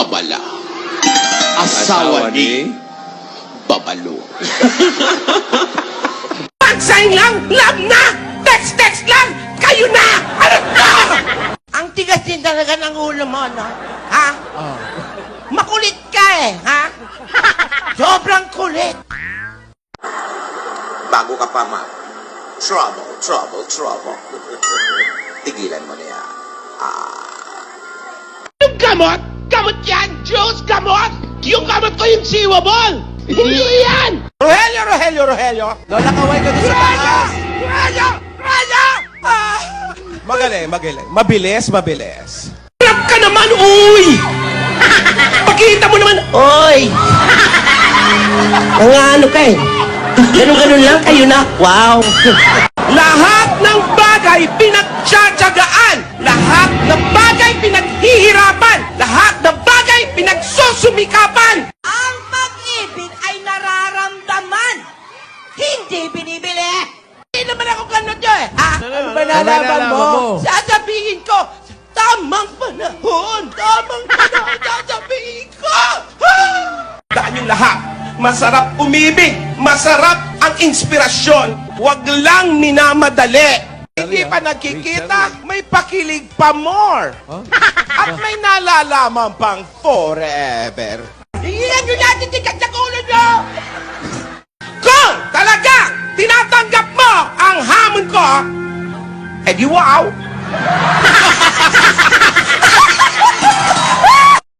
babala. Asawa ni babalo. Pag-sign lang, love na! Text lang, kayo na! Ano na? Ang tigas din talaga ng ulo mo, no? Ha? Makulit ka eh, ha? Sobrang kulit. Bago ka pa, ma. Trouble. Tigilan mo na yan. Yung gamot? Gamot yan! Diyos, gamot! Yung gamot ko yung chewable! Hindi yan! Rogelio! Lola, kaway ka doon sa taas. Rogelio! Magaling. Mabilis. Harap ka naman, uy! Pakita mo naman, uy! Ano ka eh? Ganun lang kayo na. Wow! Lahat ng bagay pinagtsatsagaan! Lahat ng bagay pinaghihirapan! Lahat ng bagay pinagsusumikapan! Ang pag-ibig ay nararamdaman, hindi binibili. Hindi naman ako ganun nyo eh! Ha? Ano ba nalaman mo? Sasabihin ko, tamang panahon, sasabihin ko! Dahil yung lahat, masarap umibig, masarap ang inspirasyon, wag lang minamadali. Hindi pa nagkikita, may pakilig pa more. At may nalalaman pang forever. Iyan nyo natin tikat sa ulo nyo! Kung talaga tinatanggap mo ang hamon ko, edi wow!